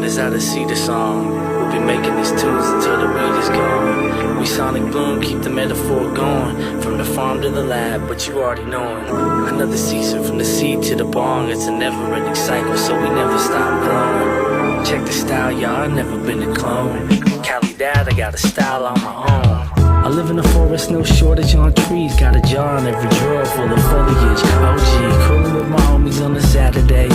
grind is out to see the song. We'll be making these tunes until the weed is gone. We sonic boom, keep the metaphor going. From the farm to the lab, but you already know it. Another season from the seed to the bong. It's a never-ending cycle, so we never stop growing. Check the style, y'all, I've never been a clone. Cali dad, I got a style on my own. I live in the forest, no shortage on trees. Got a jar in every drawer full of foliage. OG, cooling with my homies on a Saturday.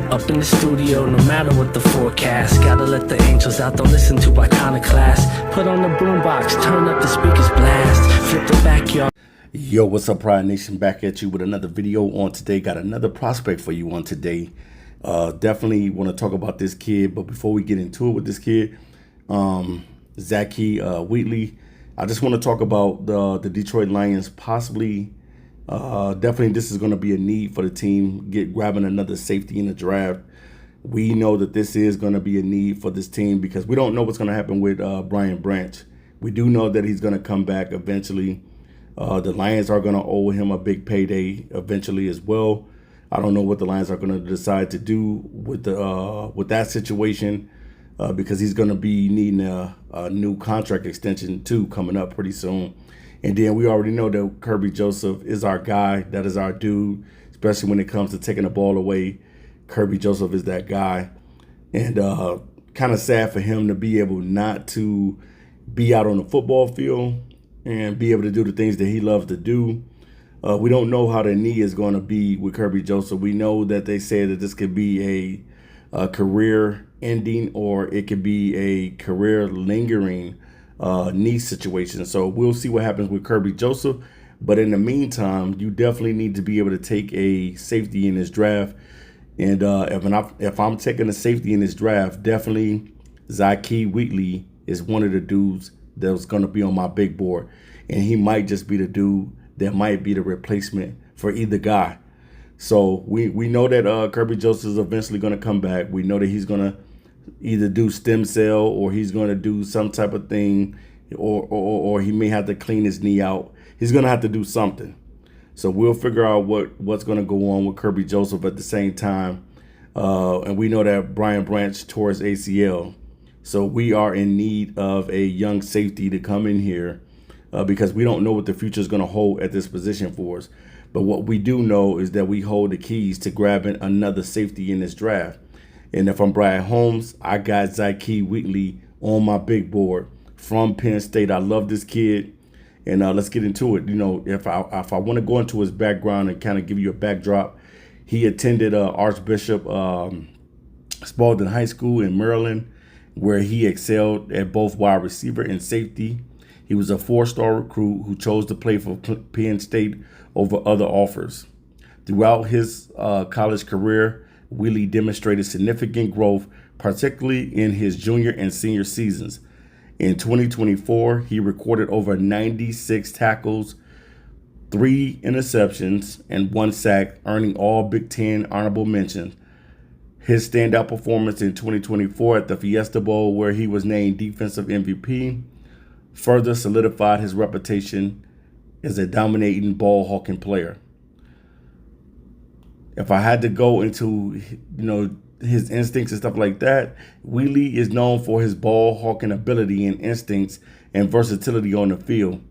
Up in the studio, no matter what the forecast. Gotta let the angels out, don't listen to iconoclast. Put on the boombox, turn up the speakers blast. Flip the backyard. Yo, what's up, Pride Nation? Back at you with another video on today. Got another prospect for you on today. Definitely want to talk about this kid, but before we get into it with this kid, Zakee Wheatley, I just want to talk about the Detroit Lions possibly. Definitely this is going to be a need for the team, grabbing another safety in the draft. We know that this is going to be a need for this team because we don't know what's going to happen with Brian Branch. We do know that he's going to come back eventually. The Lions are going to owe him a big payday eventually as well. I don't know what the Lions are going to decide to do with that situation because he's going to be needing a new contract extension too coming up pretty soon. And then we already know that Kerby Joseph is our guy. That is our dude, especially when it comes to taking the ball away. Kerby Joseph is that guy. And kind of sad for him to be able not to be out on the football field and be able to do the things that he loves to do. We don't know how the knee is going to be with Kerby Joseph. We know that they say that this could be a career ending or it could be a career lingering knee situation. So we'll see what happens with Kerby Joseph. But in the meantime, you definitely need to be able to take a safety in this draft. And if I'm taking a safety in this draft, definitely Zakee Wheatley is one of the dudes that's going to be on my big board. And he might just be the dude that might be the replacement for either guy. So we know that Kerby Joseph is eventually going to come back. We know that he's going to either do stem cell or he's going to do some type of thing or he may have to clean his knee out. He's going to have to do something. So we'll figure out what's going to go on with Kerby Joseph at the same time. And we know that Brian Branch tore his ACL. So we are in need of a young safety to come in here because we don't know what the future is going to hold at this position for us. But what we do know is that we hold the keys to grabbing another safety in this draft. And if I'm Brad Holmes, I got Zakee Wheatley on my big board from Penn State. I love this kid. And let's get into it. You know, if I want to go into his background and kind of give you a backdrop, he attended Archbishop Spalding High School in Maryland, where he excelled at both wide receiver and safety. He was a four-star recruit who chose to play for Penn State over other offers. Throughout his college career, Wheatley demonstrated significant growth, particularly in his junior and senior seasons. In 2024, he recorded over 96 tackles, 3 interceptions, and 1 sack, earning all Big Ten honorable mentions. His standout performance in 2024 at the Fiesta Bowl, where he was named Defensive MVP, further solidified his reputation as a dominating ball-hawking player. If I had to go into, his instincts and stuff like that, Wheatley is known for his ball-hawking ability and instincts and versatility on the field.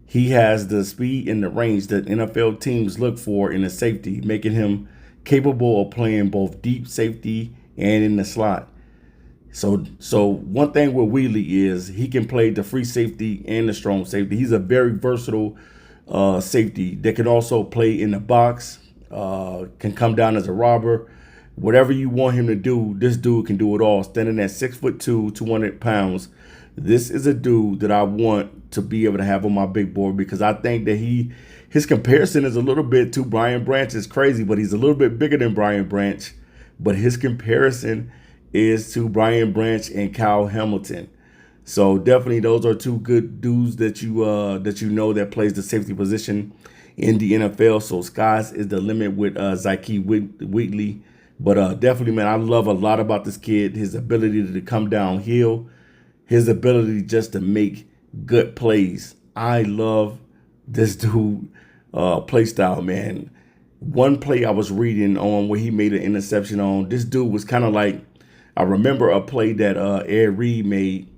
He has the speed and the range that NFL teams look for in a safety, making him capable of playing both deep safety and in the slot. So one thing with Wheatley is he can play the free safety and the strong safety. He's a very versatile safety that can also play in the box, can come down as a robber. Whatever you want him to do, this dude can do it all. Standing at 6'2", 200 pounds, this is a dude that I want to be able to have on my big board because I think that his comparison is a little bit to Brian Branch. It's crazy, but he's a little bit bigger than Brian Branch. But his comparison is to Brian Branch and Kyle Hamilton. So definitely those are two good dudes that you know that plays the safety position in the NFL. So skies is the limit with Zakee Wheatley. But definitely, man, I love a lot about this kid. His ability to come downhill, his ability just to make good plays. I love this dude play style, man. One play I was reading on where he made an interception on, this dude was kind of like I remember a play that Ed Reed made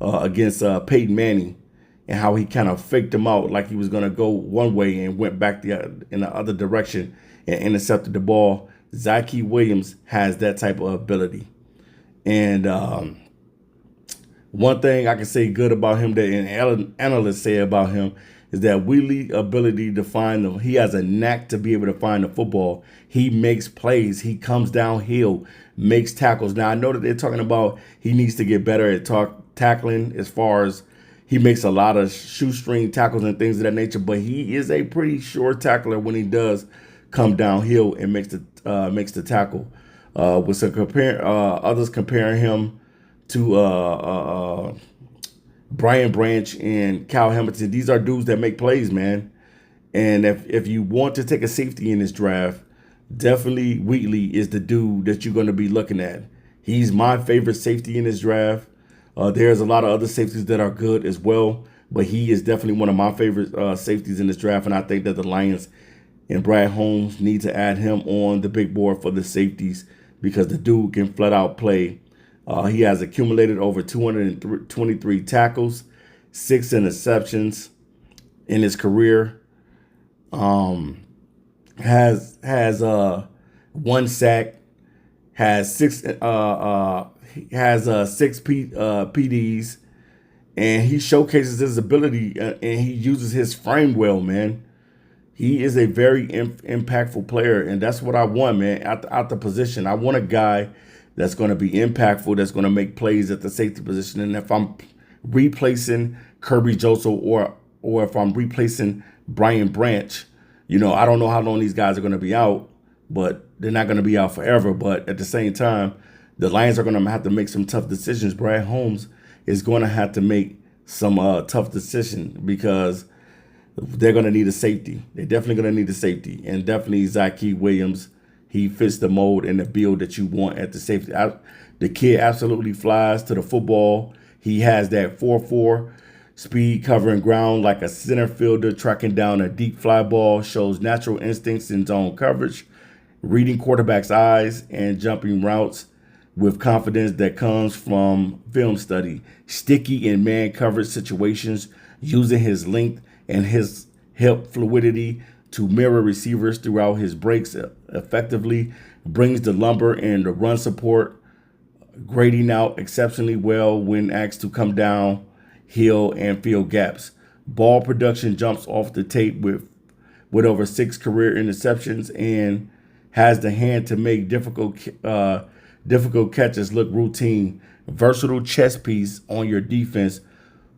against Peyton Manning, and how he kind of faked him out like he was going to go one way and went back in the other direction and intercepted the ball. Zakee Williams has that type of ability. And one thing I can say good about him that analysts say about him is that Wheatley's ability to he has a knack to be able to find the football. He makes plays. He comes downhill, makes tackles. Now, I know that they're talking about he needs to get better at tackling, as far as he makes a lot of shoestring tackles and things of that nature, but he is a pretty sure tackler when he does come downhill and makes the tackle. With some others comparing him to Brian Branch and Kyle Hamilton. These are dudes that make plays, man. And if you want to take a safety in this draft, definitely Wheatley is the dude that you're going to be looking at. He's my favorite safety in this draft. There's a lot of other safeties that are good as well, but he is definitely one of my favorite safeties in this draft, and I think that the Lions and Brad Holmes need to add him on the big board for the safeties because the dude can flat out play. He has accumulated over 223 tackles, 6 interceptions in his career. Has 1 sack, has 6 PDs, and he showcases his ability and he uses his frame well, man. He is a very impactful player, and that's what I want, man, at the position. I want a guy that's going to be impactful, that's going to make plays at the safety position. And if I'm replacing Kirby Joseph or if I'm replacing Brian Branch, I don't know how long these guys are going to be out, but they're not going to be out forever. But at the same time, the Lions are going to have to make some tough decisions. Brad Holmes is going to have to make some tough decisions because they're going to need a safety. They're definitely going to need a safety. And definitely Zakee Williams, he fits the mold and the build that you want at the safety. The kid absolutely flies to the football. He has that 4.4 speed covering ground like a center fielder, tracking down a deep fly ball, shows natural instincts in zone coverage, reading quarterbacks' eyes, and jumping routes with confidence that comes from film study. Sticky in man coverage situations, using his length and his hip fluidity to mirror receivers throughout his breaks effectively, brings the lumber and the run support, grading out exceptionally well when asked to come down hill and fill gaps. Ball production jumps off the tape with over 6 career interceptions and has the hand to make difficult catches look routine. Versatile chess piece on your defense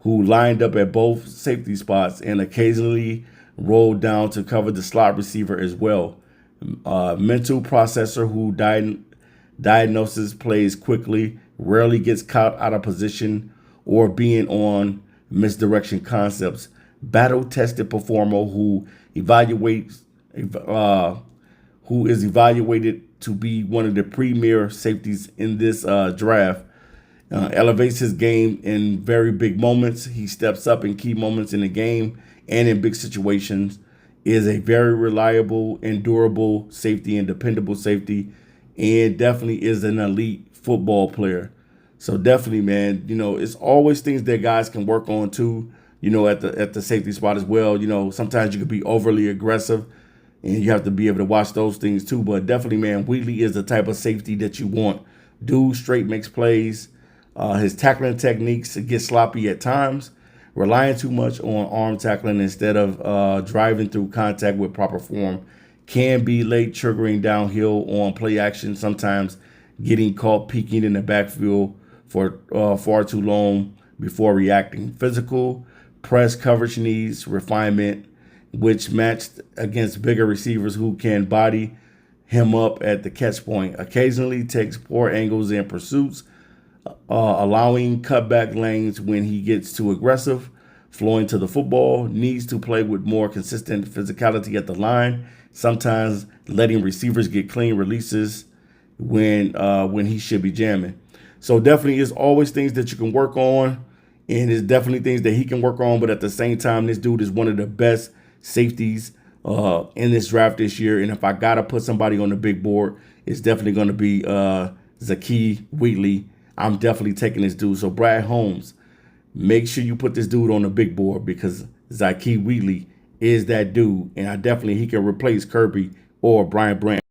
who lined up at both safety spots and occasionally rolled down to cover the slot receiver as well. Mental processor who diagnoses plays quickly, rarely gets caught out of position or being on misdirection concepts. Battle-tested performer who is evaluated to be one of the premier safeties in this draft. Elevates his game in very big moments. He steps up in key moments in the game and in big situations. Is a very reliable and durable safety and dependable safety, and definitely is an elite football player. So definitely, man, it's always things that guys can work on too, at the safety spot as well. Sometimes you could be overly aggressive and you have to be able to watch those things too. But definitely, man, Wheatley is the type of safety that you want. Dude straight makes plays. His tackling techniques get sloppy at times, relying too much on arm tackling instead of driving through contact with proper form. Can be late triggering downhill on play action, sometimes getting caught peeking in the backfield for far too long before reacting. Physical press coverage needs refinement, which matched against bigger receivers who can body him up at the catch point. Occasionally takes poor angles in pursuits, allowing cutback lanes when he gets too aggressive. Flowing to the football, needs to play with more consistent physicality at the line, sometimes letting receivers get clean releases when he should be jamming. So definitely is always things that you can work on, and it's definitely things that he can work on. But at the same time, this dude is one of the best safeties in this draft this year. And if I got to put somebody on the big board, it's definitely going to be Zakee Wheatley. I'm definitely taking this dude. So Brad Holmes, make sure you put this dude on the big board because Zakee Wheatley is that dude. And he can replace Kirby or Brian Branch.